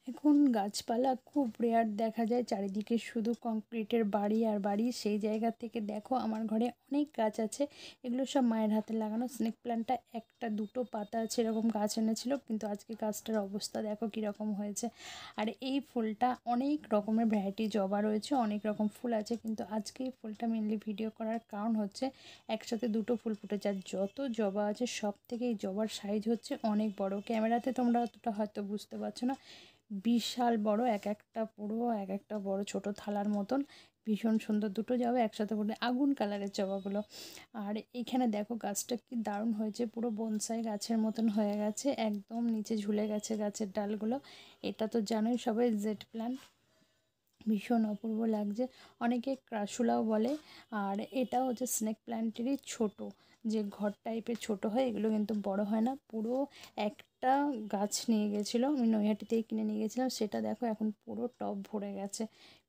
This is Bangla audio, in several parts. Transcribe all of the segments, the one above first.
এখন গাছপালা খুব রেয়ার দেখা যায়, চারিদিকে শুধু কংক্রিটের বাড়ি আর বাড়ি। সেই জায়গা থেকে দেখো আমার ঘরে অনেক গাছ আছে, এগুলো সব মায়ের হাতে লাগানো। স্নেক প্ল্যান্টটা একটা দুটো পাতা আছে এরকম গাছ এনেছিল, কিন্তু আজকে গাছটার অবস্থা দেখো কীরকম হয়েছে। আর এই ফুলটা অনেক রকমের ভ্যারাইটি জবা রয়েছে, অনেক রকম ফুল আছে, কিন্তু আজকে এই ফুলটা মেনলি ভিডিও করার কারণ হচ্ছে একসাথে দুটো ফুল ফুটেছে। আর যত জবা আছে সব থেকে এই জবার সাইজ হচ্ছে অনেক বড়। ক্যামেরাতে তোমরা অতটা হয়তো বুঝতে পারছো না, বিশাল বড়, এক একটা পুরো এক একটা বড় ছোট থালার মতন। ভীষণ সুন্দর দুটো জবা একসাথে ফুটে, আগুন কালারের জবাগুলো। আর এইখানে দেখো গাছটা কি দারুণ হয়েছে, পুরো বনসাই গাছের মতন হয়ে গেছে, একদম নিচে ঝুলে গেছে গাছের ডালগুলো। এটা তো জানোই সবাই জেড প্ল্যান্ট, ভীষণ অপূর্ব লাগছে। অনেকে ক্রাসুলাও বলে। আর এটা হচ্ছে স্নেক প্ল্যান্টেরই ছোট, যে ঘর টাইপের ছোট হয়, এগুলো কিন্তু বড় হয় না। পুরো একটা গাছ নিয়ে গেছিলো, আমি নৈহাটিতেই কিনে নিয়ে গেছিলাম, সেটা দেখো এখন পুরো টব ভরে গেছে।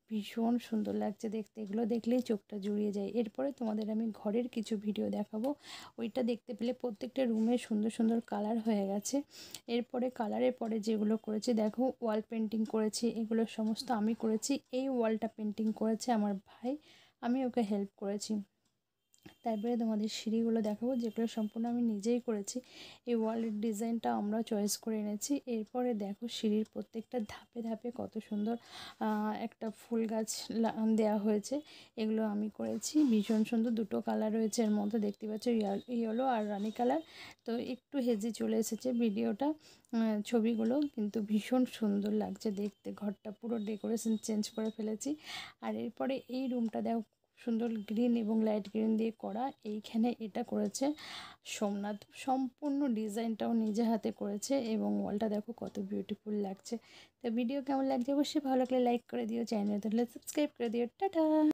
ভীষণ সুন্দর লাগছে দেখতে, এগুলো দেখলেই চোখটা জুড়িয়ে যায়। এরপরে তোমাদের আমি ঘরের কিছু ভিডিও দেখাবো, ওইটা দেখতে পেলে। প্রত্যেকটা রুমে সুন্দর সুন্দর কালার হয়ে গেছে। এরপরে কালারের পরে যেগুলো করেছি দেখো, ওয়াল পেন্টিং করেছি, এগুলো সমস্ত আমি করেছি। এই ওয়ালটা পেন্টিং করেছে আমার ভাই, আমি ওকে হেল্প করেছি। তারপরে তোমাদের সিঁড়িগুলো দেখাবো, যেগুলো সম্পূর্ণ আমি নিজেই করেছি। এই ওয়ালের ডিজাইনটা আমরা চয়েস করে এনেছি। এরপরে দেখো সিঁড়ির প্রত্যেকটা ধাপে ধাপে কত সুন্দর একটা ফুল গাছ দেওয়া হয়েছে, এগুলো আমি করেছি। ভীষণ সুন্দর, দুটো কালার রয়েছে এর মধ্যে, দেখতে পাচ্ছ ইয়েলো আর রানি কালার। তো একটু হেজি চলে এসেছে ভিডিওটা, ছবিগুলো কিন্তু ভীষণ সুন্দর লাগছে দেখতে। ঘরটা পুরো ডেকোরেশন চেঞ্জ করে ফেলেছি। আর এরপরে এই রুমটা দেখো সুন্দর গ্রিন এবং লাইট গ্রিন দিয়ে করা। এইখানে এটা করেছে সোমনাথ, সম্পূর্ণ ডিজাইনটাও নিজে হাতে করেছে, এবং ওয়ালটা দেখো কত বিউটিফুল লাগছে। তো ভিডিও কেমন লাগছে অবশ্যই ভালো লাগলে লাইক করে দিও, চ্যানেলে তাহলে সাবস্ক্রাইব করে দিও। টাটা।